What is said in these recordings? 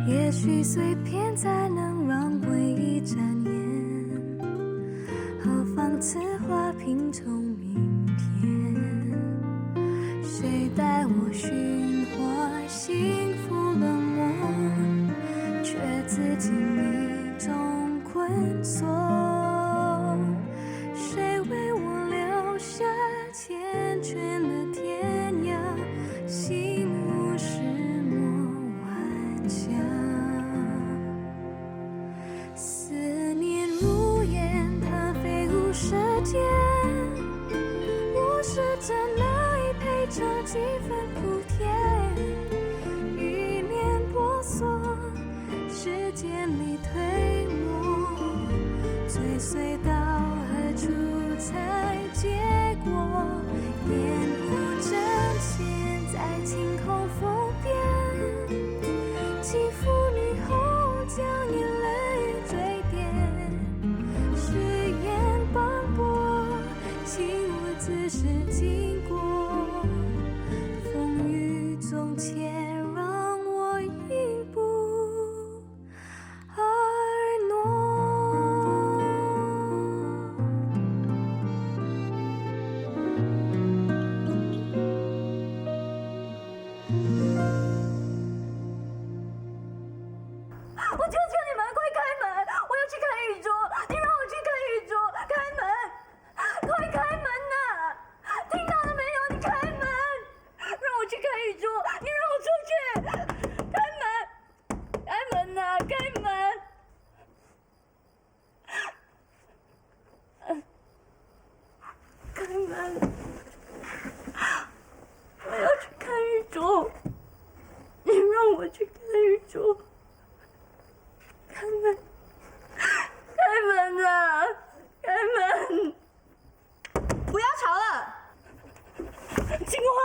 也许碎片才能让回忆展颜，何妨此花拼凑明天。谁带我寻获幸福冷漠，却自己迷中困锁。谁为我留下缱绻的天涯，心无石墨顽强。思念如烟，它飞舞舌尖，我试着哪一陪着几分苦甜，欲念婆娑，时间里推磨，追随到何处才结果？烟雾正现在晴空风边，起伏霓虹将眼泪坠点，誓言斑驳，请我仔细经过，风雨中且让我一步而挪。我求求你们，快开门！我要去看玉珠，你让我去看玉珠，开门！快开门呐！听到了没有？你开门！让我去看玉珠，你让我出去！开门！开门呐！开门！开门！我要去看玉珠，你让我去看玉珠。开门！开门呐！开门！不要吵了！青花，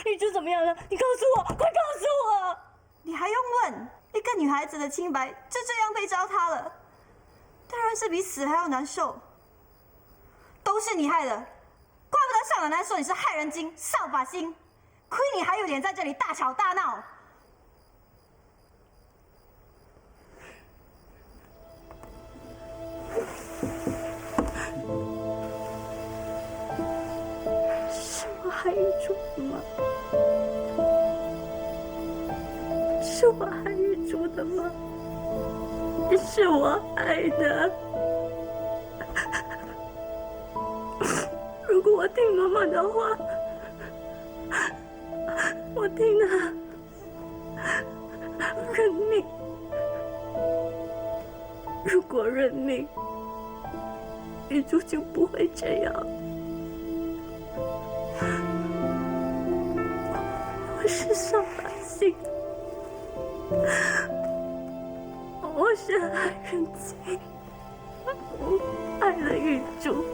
玉珠怎么样了？你告诉我，快告诉我！你还用问？一个女孩子的清白就这样被糟蹋了，当然是比死还要难受。都是你害的，怪不得少奶奶说你是害人精、扫把星，亏你还有脸在这里大吵大闹。是我害玉珠的吗？是我害玉珠的吗？是我害的。如果我听妈妈的话，我听她认命。如果认命，玉珠就不会这样。我是扫把星，我是害人精，我害了玉珠，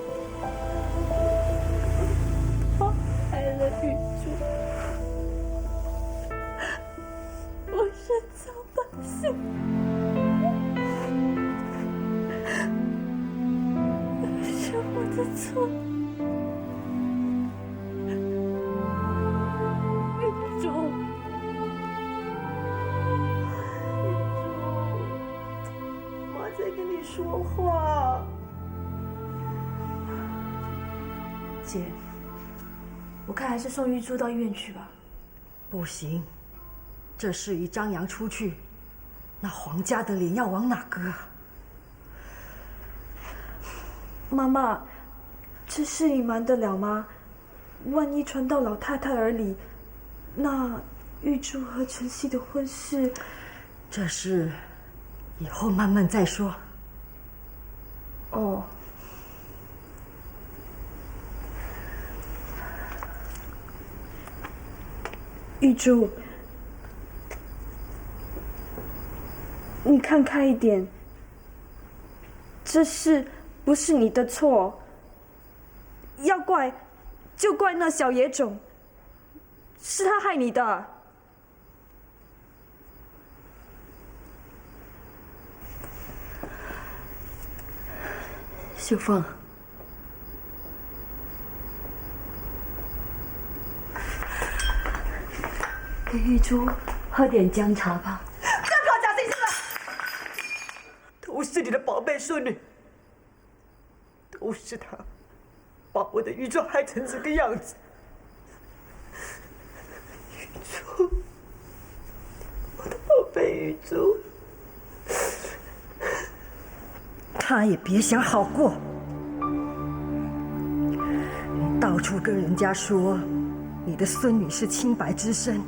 我害了玉珠，我是扫把星，是我的错。说话，姐，我看还是送玉珠到医院去吧。不行，这事一张扬出去，那皇家的脸要往哪搁啊？妈妈，这事隐瞒得了吗？万一传到老太太耳里，那玉珠和晨曦的婚事，这事以后慢慢再说。哦，玉珠，你看开一点，这事不是你的错，要怪就怪那小野种，是他害你的。秀凤，给玉珠喝点姜茶吧。干都是你的宝贝孙女，都是她把我的玉珠害成这个样子。玉珠，我的宝贝玉珠，她也别想好过。你到处跟人家说你的孙女是清白之身，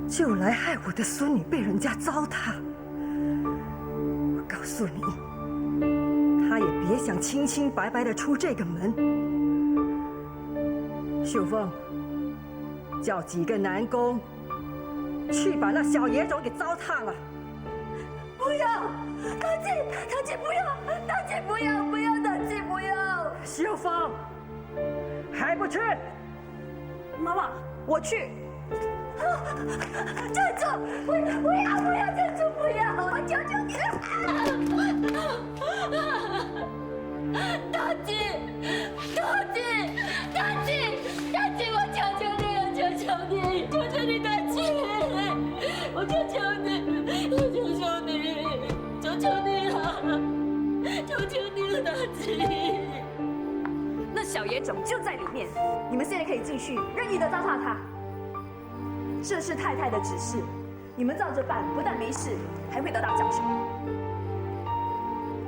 就来害我的孙女被人家糟蹋。我告诉你，她也别想清清白白的出这个门。秀凤，叫几个男工去把那小野种给糟蹋了。不要，大姐，大姐不要，大姐不要，不要，大姐不要。秀凤，还不去？妈妈，我去。站住！不要，不要，不要，站住！不要，我求求你了！大姐，大姐，大姐，大姐，我求求你了，求求你，求求你，大姐，我求求你，我求求你，求求你了，求求你了，大姐。那小野种就在里面，你们现在可以进去，任意的糟蹋他。这是太太的指示，你们照着办，不但没事，还会得到奖赏。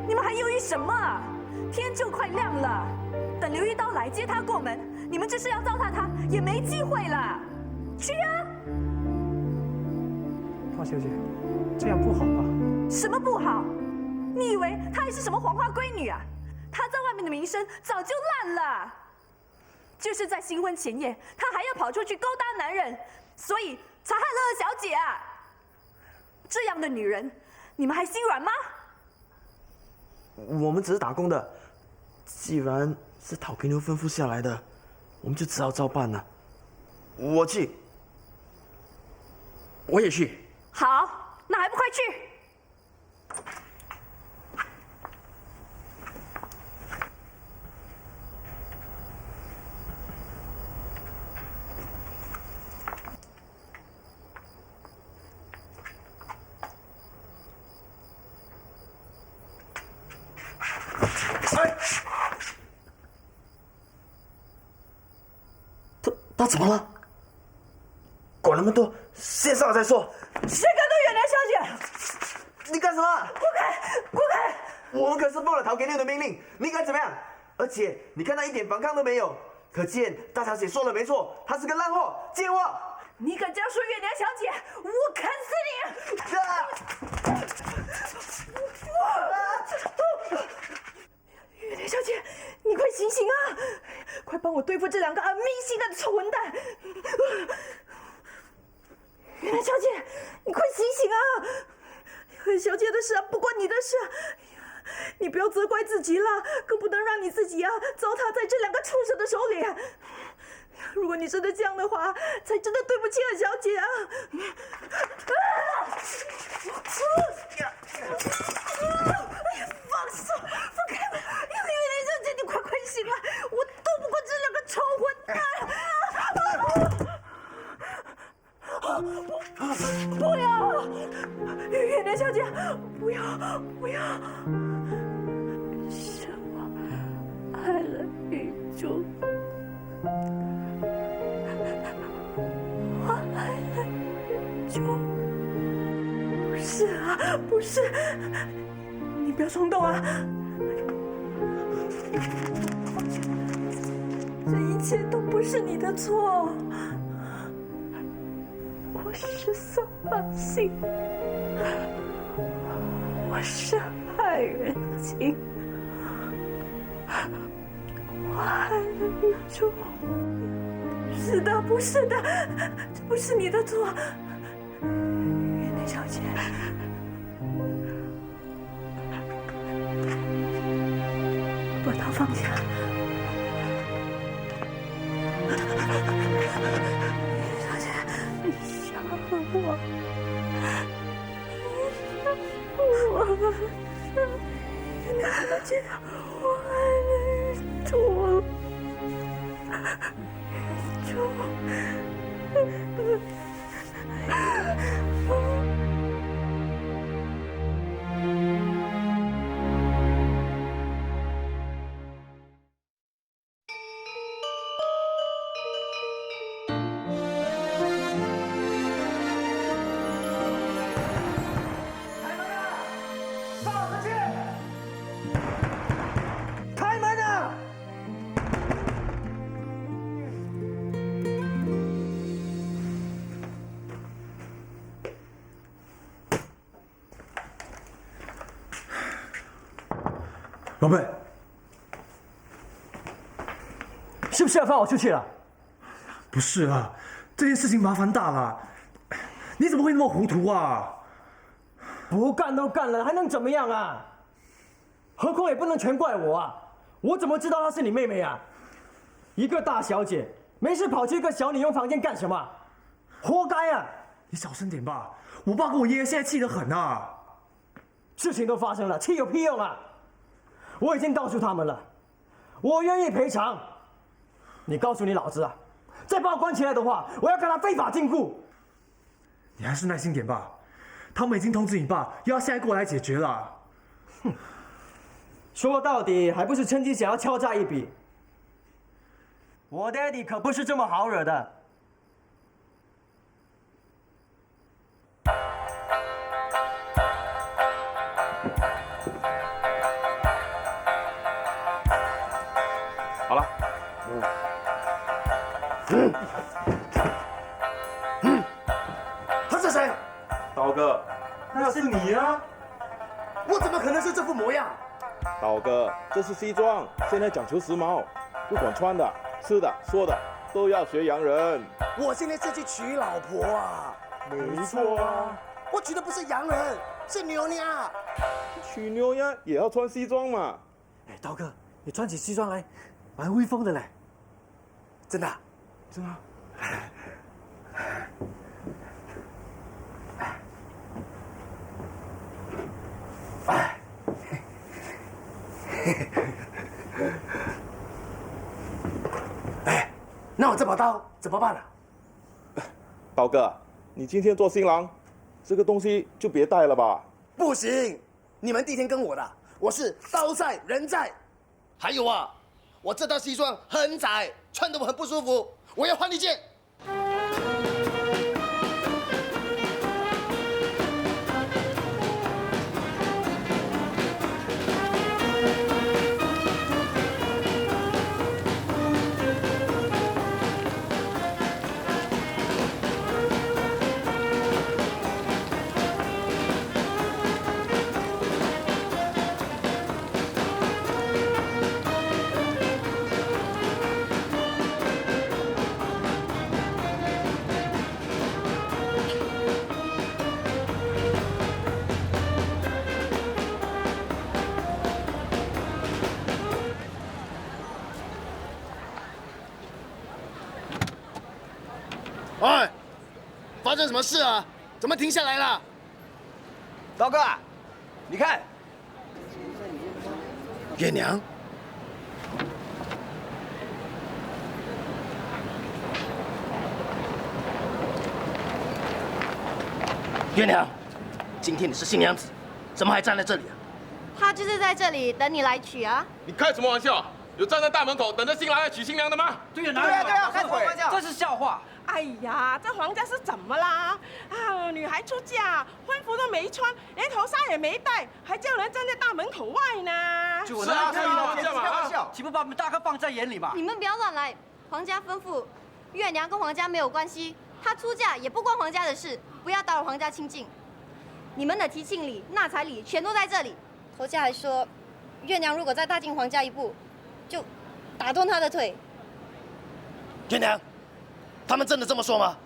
你们还犹豫什么啊？天就快亮了，等刘一刀来接他过门，你们这是要糟蹋他，也没机会了。去啊！华小姐，这样不好吧？什么不好？你以为她还是什么黄花闺女啊？她在外面的名声早就烂了，就是在新婚前夜，她还要跑出去勾搭男人。所以才害了二小姐啊！这样的女人，你们还心软吗？我们只是打工的，既然是陶平牛吩咐下来的，我们就只好照办了。我去，我也去。好，那还不快去！他怎么了？管那么多，先上来再说。谁敢对远良小姐？你干什么？滚开！滚开！我们可是奉了陶给六的命令，你敢怎么样？而且你看他一点反抗都没有，可见大小姐说的没错，她是个烂货，贱货。你敢这样说远良小姐，我砍死你！远良小姐，你快醒醒啊！快帮我对付这两个迷信的臭混蛋！远良小姐，你快醒醒啊！二小姐的事啊，不关你的事。你不要责怪自己了，更不能让你自己啊糟蹋在这两个畜生的手里。如果你真的这样的话，才真的对不起二小姐啊！放手，放开我！远良小姐，你快醒来！我斗不过这两个臭混蛋！不要！远良小姐，不要！不要！是我害了玉珠。我害了玉珠。不是啊，不是，你不要冲动啊！这一切都不是你的错，我是扫把星，我是害人精，我害了玉珠。是的，不是的，这不是你的错，远良小姐。把刀放下。小姐，你杀了我！你杀了我！小姐，我爱了玉珠。玉珠。老贝，是不是要放我出去了？不是啊，这件事情麻烦大了，你怎么会那么糊涂啊？不干都干了，还能怎么样啊？何况也不能全怪我啊！我怎么知道她是你妹妹啊？一个大小姐，没事跑去一个小女佣房间干什么？活该啊！你小声点吧，我爸跟我爷爷现在气得很啊。事情都发生了，气有屁用啊！我已经告诉他们了，我愿意赔偿。你告诉你老子啊，再把我关起来的话，我要跟他非法禁锢。你还是耐心点吧，他们已经通知你爸，要他现在过来解决了。哼，说到底还不是趁机想要敲诈一笔。我爹地可不是这么好惹的。好了，他是谁？刀哥，那是你啊！我怎么可能是这副模样？刀哥，这是西装，现在讲求时髦，不管穿的、吃的、说的，都要学洋人。我现在是去娶老婆啊！没错啊，我娶的不是洋人，是牛娘。娶牛呀也要穿西装嘛。哎，刀哥，你穿起西装来，蛮威风的嘞。真的啊？真的。哎，那我这把刀怎么办啊？刀哥，你今天做新郎，这个东西就别带了吧。不行，你们第一天跟我的，我是刀在人在。还有啊，我这套西装很窄，穿得我很不舒服，我要换一件。哎，发生什么事啊？怎么停下来了？刀哥，你看，月娘，月娘，今天你是新娘子，怎么还站在这里啊？他就是在这里等你来娶啊。你开什么玩笑？有站在大门口等着新郎来娶新娘的吗？对啊，开什么玩笑？这是笑话。哎呀，这皇家是怎么啦？啊，女孩出嫁，婚服都没穿，连头纱也没戴，还叫人站在大门口外呢。就我那开玩笑，岂不把我们大哥放在眼里吗？你们不要乱来，皇家吩咐，月娘跟皇家没有关系，她出嫁也不关皇家的事，不要打扰皇家清静。你们的提亲礼、纳彩礼全都在这里。头家还说，月娘如果再踏进皇家一步，就打断她的腿。月娘，他们真的这么说吗？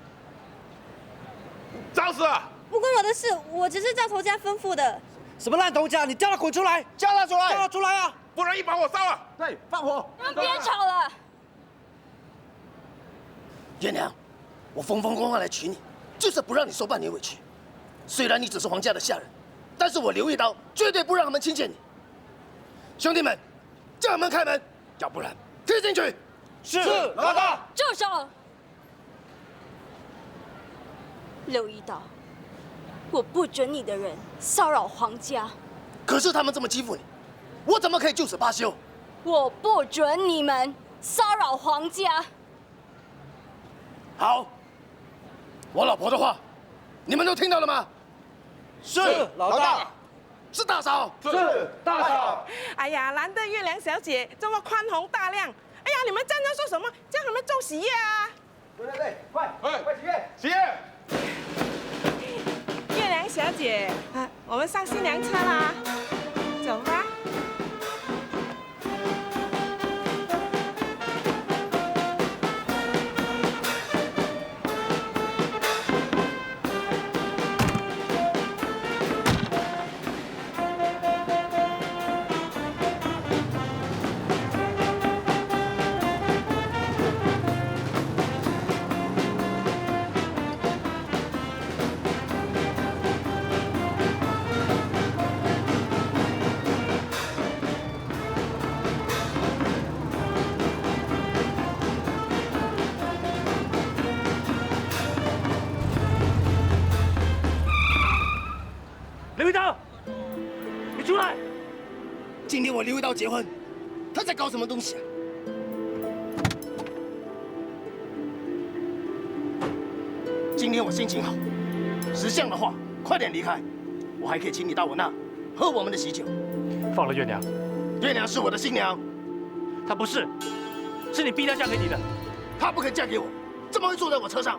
找死！不关我的事，我只是照头家吩咐的。什么烂头家？你叫他滚出来！叫他出来！叫他出来啊！不然一把火烧了。对，放火！你们别吵了。月娘，我风风光光来娶你，就是不让你受半点委屈。虽然你只是皇家的下人，但是我留一刀，绝对不让他们轻贱你。兄弟们，叫门开门，要不然踢进去。是，老大。住手！刘一刀，我不准你的人骚扰皇家。可是他们这么欺负你，我怎么可以就此罢休？我不准你们骚扰皇家。好，我老婆的话，你们都听到了吗？是，老大。是大嫂。是，大嫂。哎呀，难得月亮小姐这么宽宏大量。哎呀，你们站着说什么？叫他们做喜宴啊！对，快喜宴！喜宴！月亮小姐，啊，我们上新娘车啦，走吧。刘一刀，你出来！今天我刘一刀结婚，他在搞什么东西啊？今天我心情好，识相的话，快点离开，我还可以请你到我那喝我们的喜酒。放了月娘。月娘是我的新娘，她不是，是你逼她嫁给你的。她不肯嫁给我，怎么会坐在我车上？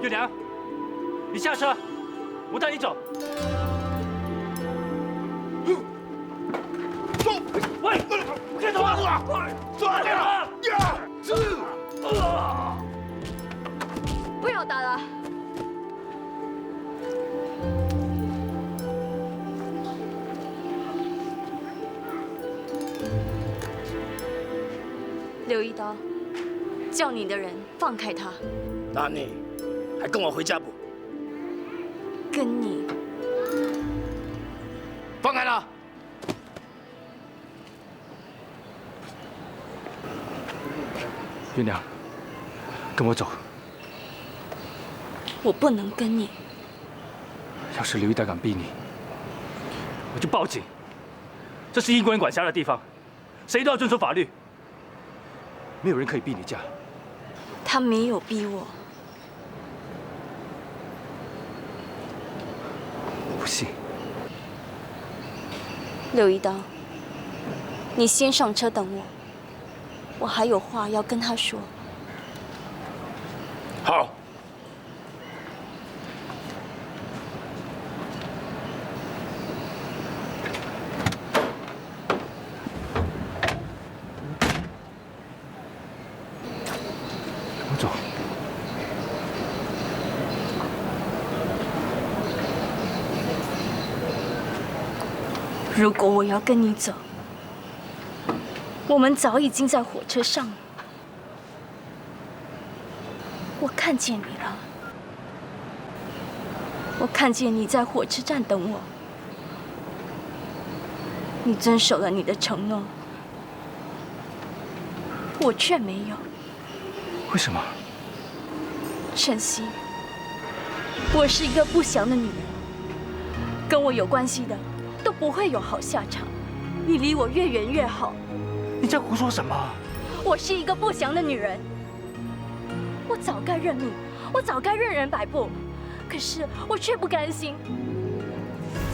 月娘，你下车，我带你走。走！喂，别走啊！抓紧了！不要打了。刘一刀，叫你的人放开他。那你还跟我回家不？跟你放开他！月娘，跟我走。我不能跟你。要是刘一刀敢逼你，我就报警。这是英国人管辖的地方，谁都要遵守法律。没有人可以逼你嫁。他没有逼我。我不信。刘一刀，你先上车等我，我还有话要跟他说。好。走。如果我要跟你走，我们早已经在火车上了。我看见你了，我看见你在火车站等我，你遵守了你的承诺，我却没有。为什么？晨曦，我是一个不祥的女人，跟我有关系的都不会有好下场。你离我越远越好。你在胡说什么？我是一个不祥的女人，我早该认命，我早该任人摆布，可是我却不甘心。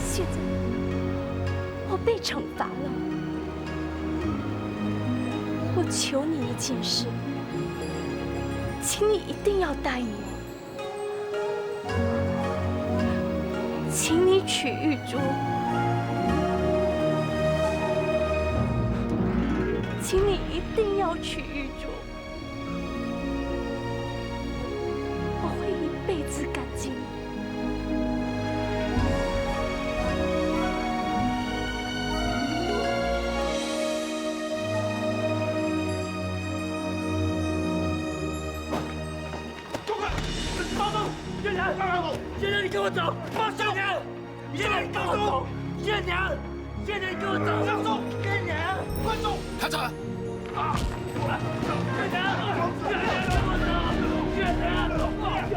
现在我被惩罚了，我求你一件事。请你一定要答应我，请你娶玉珠，请你一定要娶玉珠，我会一辈子感激你。月娘，月娘，你跟我走！放手！月娘，你跟我走！月娘，月娘，你跟我走！放手！月娘，快走！开车！啊！月娘，月娘，跟我走！月娘，放手！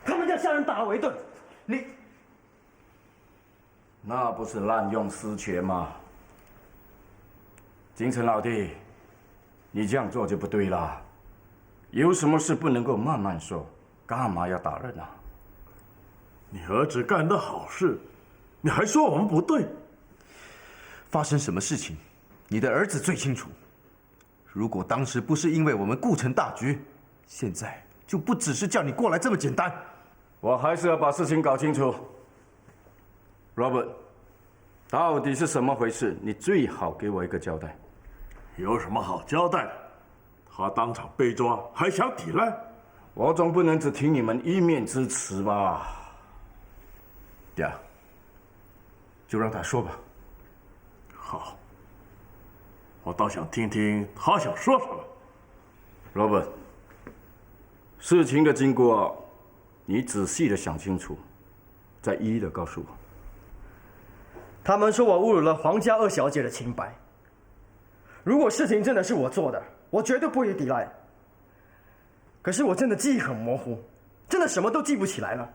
他们将下人打了我一顿。你，那不是滥用私权吗？金城老弟，你这样做就不对了。有什么事不能够慢慢说，干嘛要打人啊？你儿子干的好事，你还说我们不对？发生什么事情，你的儿子最清楚。如果当时不是因为我们顾成大局，现在就不只是叫你过来这么简单。我还是要把事情搞清楚。Robert， 到底是什么回事？你最好给我一个交代。有什么好交代的？他当场被抓，还想抵赖？我总不能只听你们一面之词吧？呀，就让他说吧。好，我倒想听听他想说什么。Robert， 事情的经过，你仔细的想清楚，再一一的告诉我。他们说我侮辱了皇家二小姐的清白。如果事情真的是我做的，我绝对不会抵赖。可是我真的记忆很模糊，真的什么都记不起来了。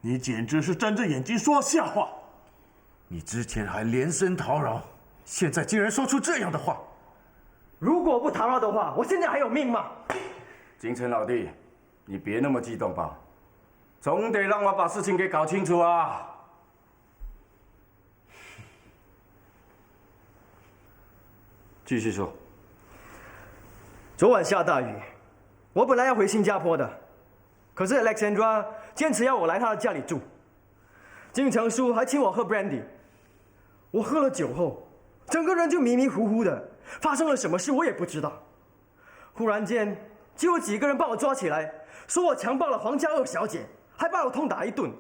你简直是睁着眼睛说瞎话！你之前还连声讨扰，现在竟然说出这样的话。如果不讨扰的话，我现在还有命吗？金城老弟，你别那么激动吧，总得让我把事情给搞清楚啊！继续说。昨晚下大雨，我本来要回新加坡的，可是 Alexandra 坚持要我来她的家里住。金城叔还请我喝 brandy， 我喝了酒后，整个人就迷迷糊糊的，发生了什么事我也不知道。忽然间，就有几个人把我抓起来，说我强暴了皇家二小姐，还把我痛打一顿。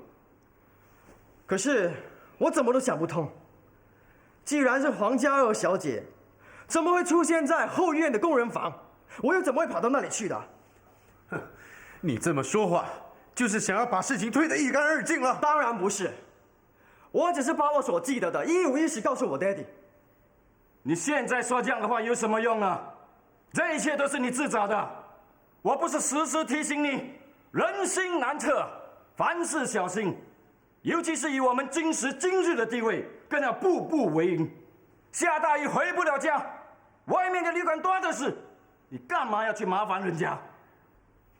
可是我怎么都想不通，既然是皇家二小姐，怎么会出现在后院的工人房？我又怎么会跑到那里去的？哼，你这么说话，就是想要把事情推得一干二净了？当然不是，我只是把我所记得的一五一十告诉我爹地。你现在说这样的话有什么用呢？这一切都是你自找的。我不是时时提醒你，人心难测，凡事小心，尤其是以我们今时今日的地位，更要步步为营。下大雨回不了家，外面的旅馆多的是，你干嘛要去麻烦人家？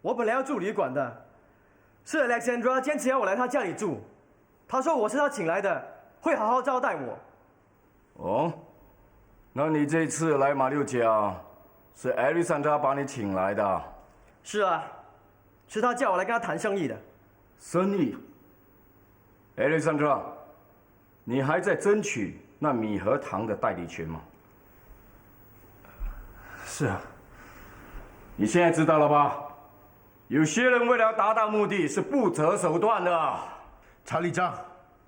我本来要住旅馆的，是 Alexandra 坚持要我来她家里住。她说我是她请来的，会好好招待我。哦，那你这次来马六甲，是 Alexandra 把你请来的？是啊，是她叫我来跟她谈生意的。生意 ，Alexandra， 你还在争取那米和糖的代理权吗？是啊。你现在知道了吧？有些人为了达到目的是不择手段的。查理章，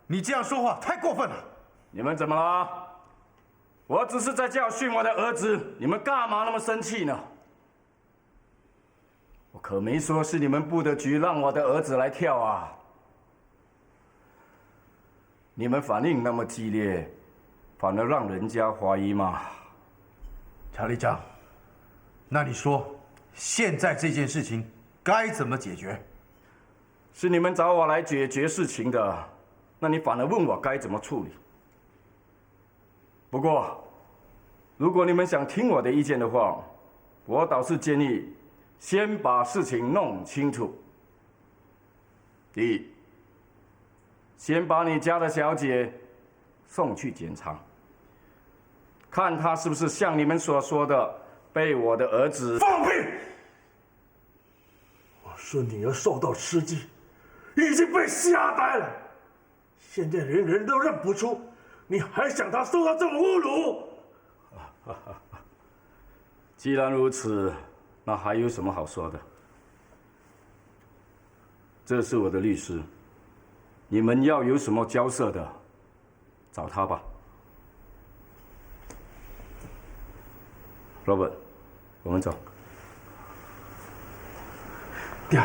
你这样说话太过分了。你们怎么了？我只是在教训我的儿子，你们干嘛那么生气呢？我可没说是你们布的局让我的儿子来跳啊！你们反应那么激烈，反而让人家怀疑嘛。查理章，那你说，现在这件事情该怎么解决？是你们找我来解决事情的，那你反而问我该怎么处理。不过，如果你们想听我的意见的话，我倒是建议先把事情弄清楚。第一，先把你家的小姐送去检查，看她是不是像你们所说的被我的儿子……放屁！我说女儿受到刺激，已经被吓呆了，现在连人都认不出，你还想她受到这种侮辱？既然如此，那还有什么好说的？这是我的律师，你们要有什么交涉的，找他吧。Robert， 我们走。爹，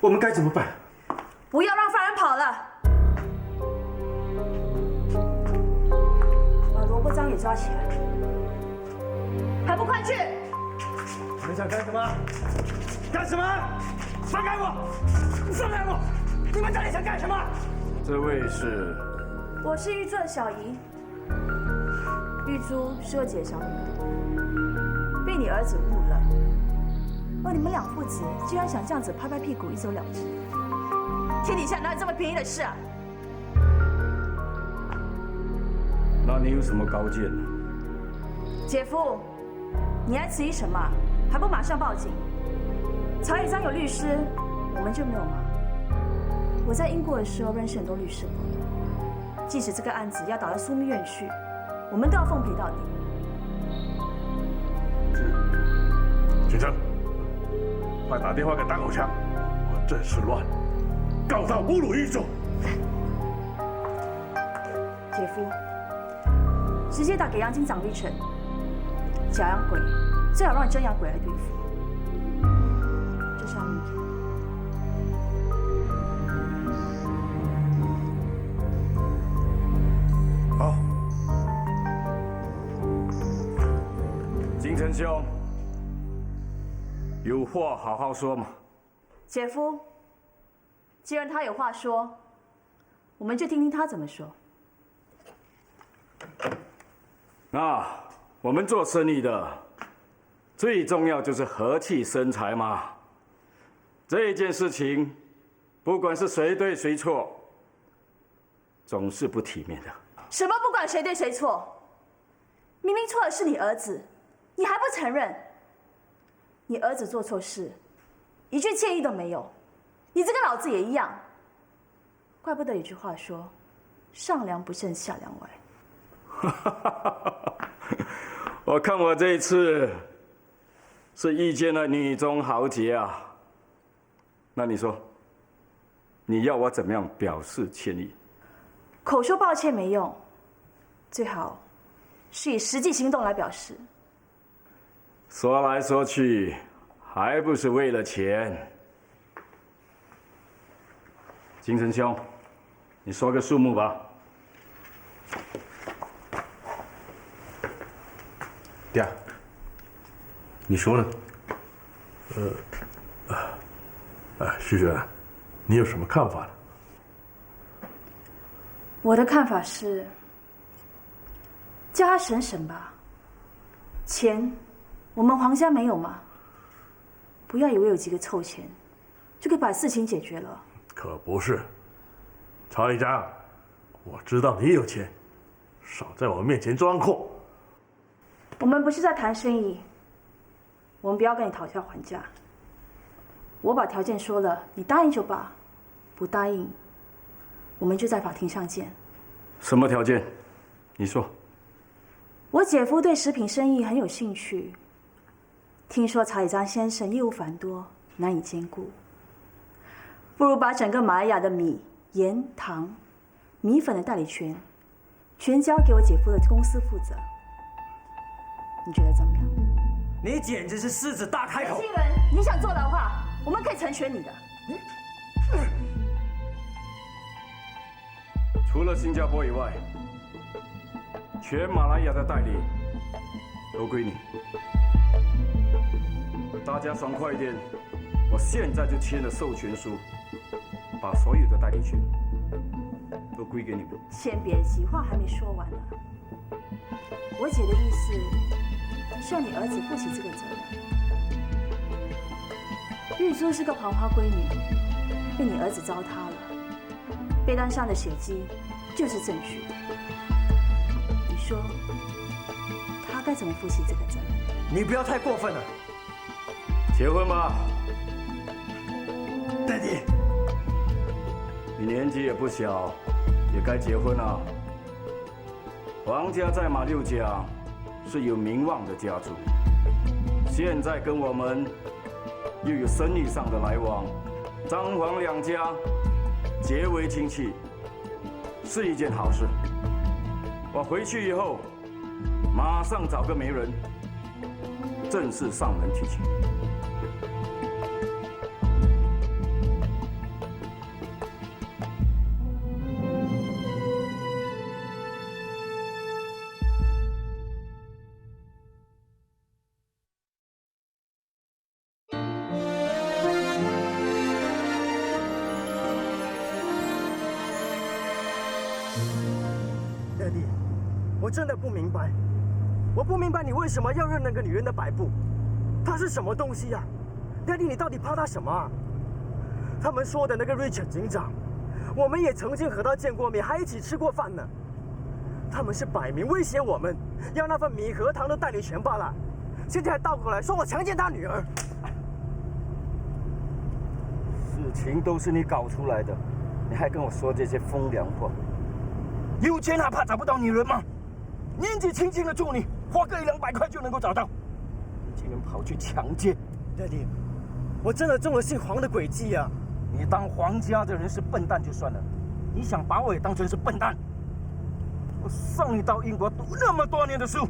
我们该怎么办？不要让犯人跑了。把萝卜章也抓起来，还不快去！你们想干什么？干什么？放开我！放开我！你们到底想干什么？这位是？我是玉珠的小姨。玉珠是我姐的小女儿，被你儿子误了，而你们两父子居然想这样子拍拍屁股一走了之。天底下哪有这么便宜的事啊？那你有什么高见呢？姐夫，你还迟疑什么？还不马上报警？曹以章有律师，我们就没有吗？我在英国的时候认识很多律师朋友，即使这个案子要打到枢密院去，我们都要奉陪到底。先生，快打电话给打口枪，我真是乱了，告他侮辱玉珠。姐夫，直接打给阳金长律城，假洋鬼最好让真洋鬼来对付。这是他名片。好，金城兄，有话好好说嘛。姐夫，既然他有话说，我们就听听他怎么说。那我们做生意的，最重要就是和气生财嘛。这件事情，不管是谁对谁错，总是不体面的。什么不管谁对谁错？明明错的是你儿子，你还不承认？你儿子做错事，一句歉意都没有，你这个老子也一样。怪不得有句话说：“上梁不正下梁歪。”我看我这一次是遇见了女中豪杰啊。那你说，你要我怎么样表示歉意？口说抱歉没用，最好是以实际行动来表示。说来说去，还不是为了钱。金城兄，你说个数目吧。爹，你说呢？徐主任，你有什么看法呢？我的看法是，叫他省省吧。钱，我们皇家没有吗？不要以为有几个臭钱，就可以把事情解决了。可不是，曹一章，我知道你有钱，少在我面前装阔。我们不是在谈生意，我们不要跟你讨价还价。我把条件说了，你答应就罢，不答应，我们就在法庭上见。什么条件？你说。我姐夫对食品生意很有兴趣，听说曹以章先生业务繁多，难以兼顾，不如把整个马来亚的米、盐、糖、米粉的代理权，全交给我姐夫的公司负责。你觉得怎么样？你简直是狮子大开口！新人，你想坐牢的话，我们可以成全你的。除了新加坡以外，全马来亚的代理都归你。大家爽快一点，我现在就签了授权书，把所有的代理权都归给你们。先别急，话还没说完呢。我姐的意思是让你儿子负起这个责任。玉珠是个黄花闺女，被你儿子糟蹋了，被单上的血迹就是证据。你说他该怎么负起这个责任？你不要太过分了。结婚吧，爹地。你年纪也不小，也该结婚了。皇家在马六甲是有名望的家族，现在跟我们又有生意上的来往，张黄两家结为亲戚，是一件好事。我回去以后，马上找个媒人，正式上门提亲。Daddy， 我真的不明白，我不明白你为什么要认那个女人的摆布，她是什么东西呀？Daddy， 你到底怕她什么啊？他们说的那个 Richard 警长，我们也曾经和他见过面，还一起吃过饭呢。他们是摆明威胁我们，要那份米和糖的代理权罢了，现在还倒过来说我强奸他女儿。事情都是你搞出来的，你还跟我说这些风凉话？有钱还怕找不到女人吗？年纪轻轻的处女，花个100-200块就能够找到，你竟然跑去强奸 ，Daddy， 我真的中了姓黄的诡计啊！你当黄家的人是笨蛋就算了，你想把我也当成是笨蛋？我送你到英国读那么多年的书，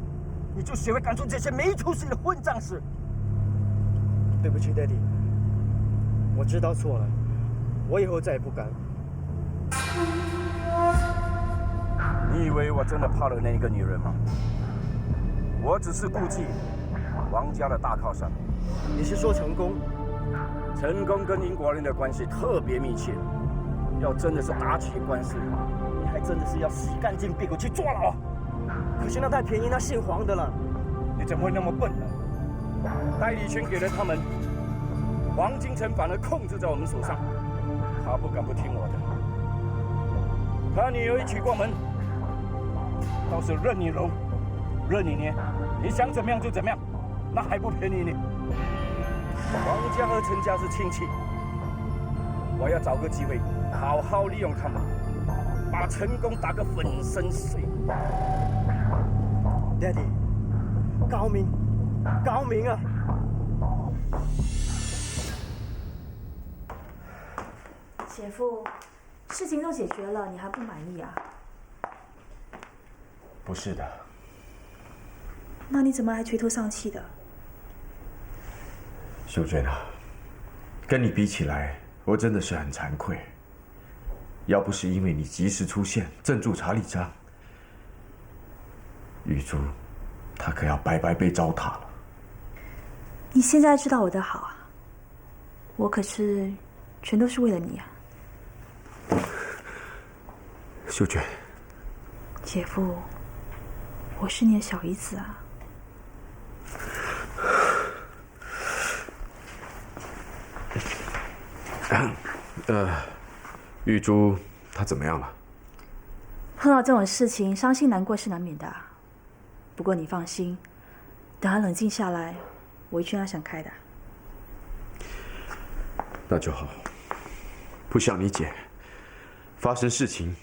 你就学会干出这些没出息的混账事？对不起 ，Daddy， 我知道错了，我以后再也不敢。你以为我真的怕了那个女人吗？我只是顾忌王家的大靠山。你是说成功？成功跟英国人的关系特别密切，要真的是打起官司，你还真的是要洗干净屁股去坐牢。可是那太便宜那姓黄的了，你怎么会那么笨呢？代理权给了他们，黄金城反而控制在我们手上，他不敢不听我的。他女儿一娶过门，倒是任你揉，任你捏，你想怎么样就怎么样，那还不便宜你？王家和陈家是亲戚，我要找个机会好好利用他们，把成功打个粉身碎骨。Daddy， 高明，高明啊！姐夫，事情都解决了，你还不满意啊？不是的。那你怎么还垂头丧气的？秀娟啊，跟你比起来，我真的是很惭愧。要不是因为你及时出现，镇住查理章，玉珠，她可要白白被糟蹋了。你现在知道我的好啊，我可是全都是为了你啊。秀娟，姐夫，我是你的小姨子啊。玉珠她怎么样了？碰到这种事情，伤心难过是难免的。不过你放心，等她冷静下来，我会劝她想开的。那就好。不像你姐，发生事情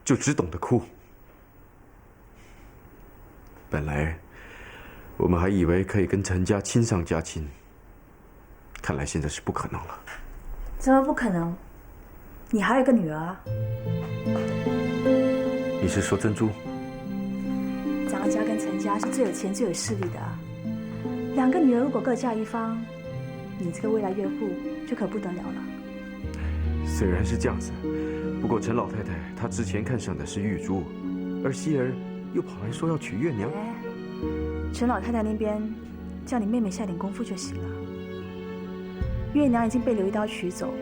就只懂得哭。本来我们还以为可以跟陈家亲上加亲，看来现在是不可能了。怎么不可能？你还有一个女儿啊！你是说珍珠？张家跟陈家是最有钱、最有势力的啊。2个女儿如果各嫁一方，你这个未来岳父就可不得了了。虽然是这样子，不过陈老太太她之前看上的是玉珠，而希儿又跑来说要娶月娘。陈老太太那边叫你妹妹下点功夫就行了。月娘已经被刘一刀娶走，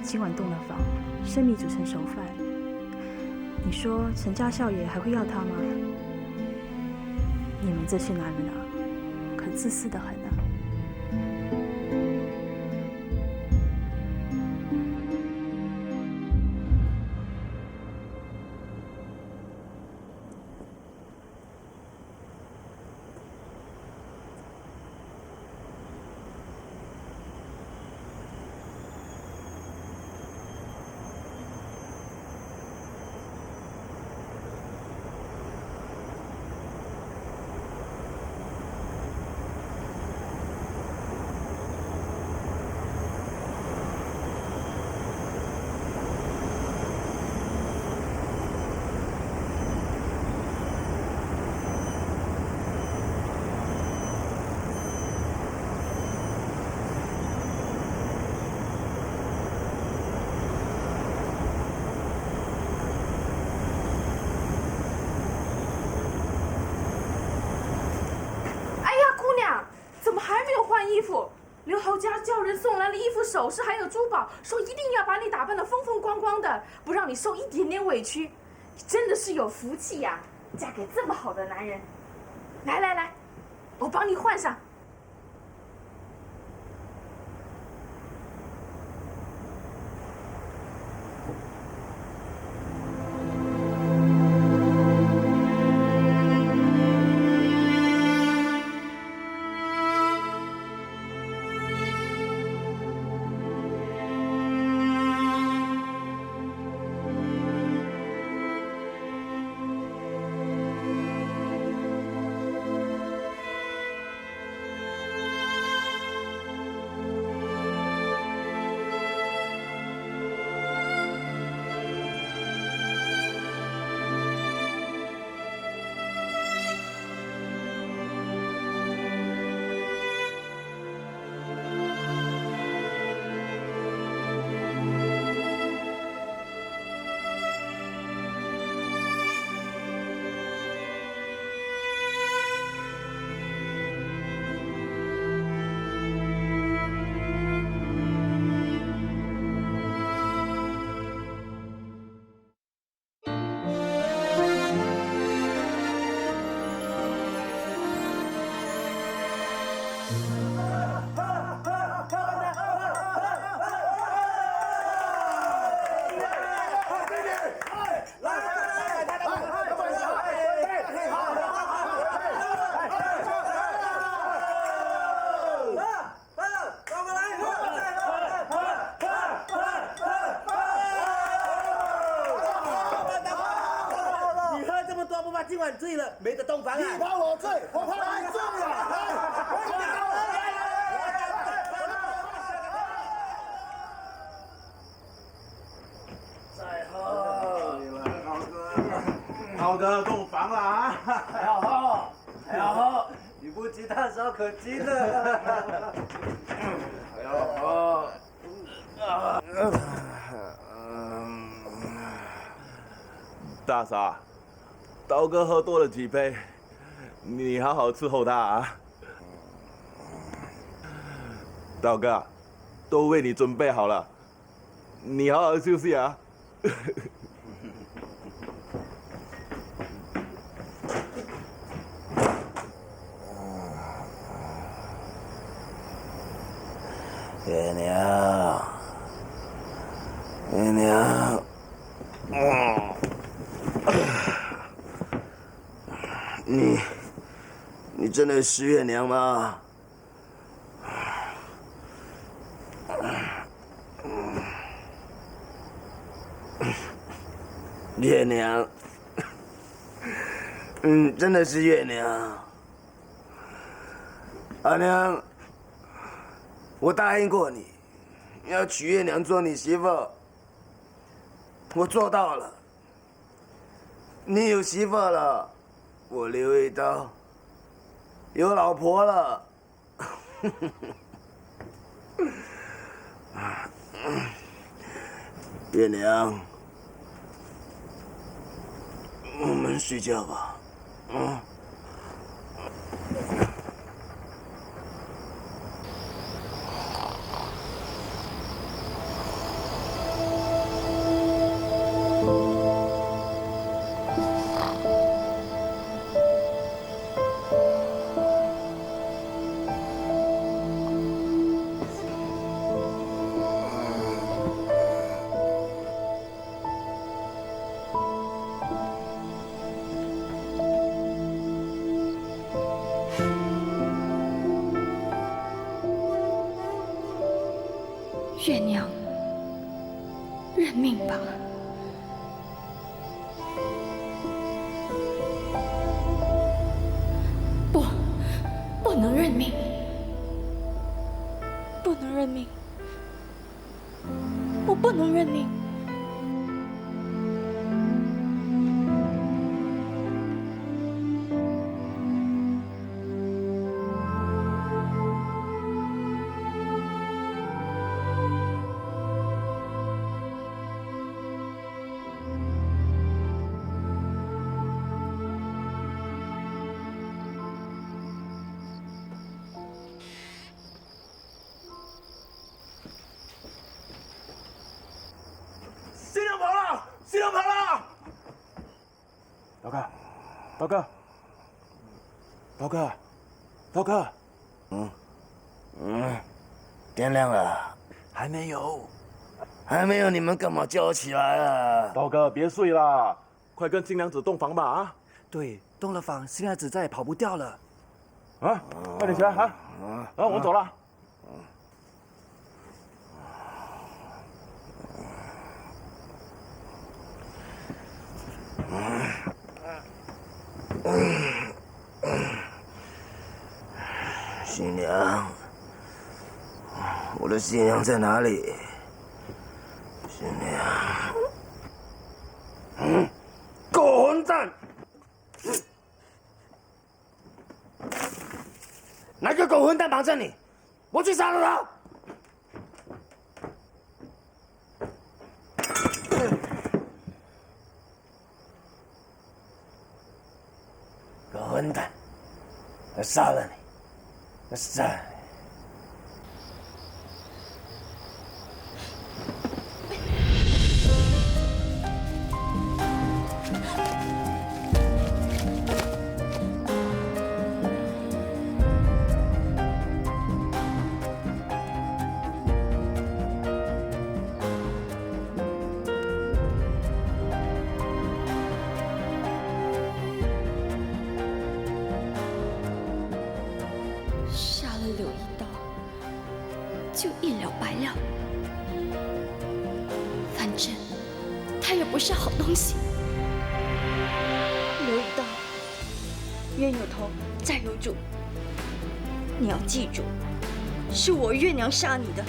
今晚洞了房，生米煮成熟饭。你说陈家少爷还会要她吗？你们这些男人啊，可自私得很啊！衣服，刘头家叫人送来了衣服、首饰还有珠宝，说一定要把你打扮得风风光光的，不让你受一点点委屈。真的是有福气呀，嫁给这么好的男人。来来来，我帮你换上。今晚醉了，没得洞房啊！你怕我醉，我怕你醉啊！再喝，浩哥洞房了啊！还要喝，还要喝，你不急他烧可急了。还要喝。大傻。刀哥喝多了几杯，你好好伺候他啊。刀哥，都为你准备好了，你好好休息啊。月娘，月娘，你真的是月娘吗？月娘，真的是月娘。阿娘，我答应过你，要娶月娘做你媳妇，我做到了。你有媳妇了，我刘一刀有老婆了。月娘，我们睡觉吧。月娘，认命吧。不能认命，不能认命，我不能认命。刀哥，刀哥，刀哥，天亮了，还没有，你们干嘛叫我起来啊？刀哥别睡啦，快跟新娘子洞房吧啊！对，动了房，新娘子再也跑不掉了。啊，快点起来啊！我们走了。新娘，我的新娘在哪里？新娘，狗混蛋！哪个狗混蛋绑着你？我去杀了他！狗混蛋，我杀了你！我杀了你！杀了柳一刀，就一了百了。反正他也不是好东西。柳一刀，冤有头，债有主。你要记住，是我月娘杀你的。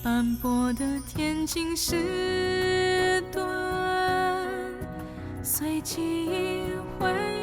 斑驳的天晴时段，随记忆回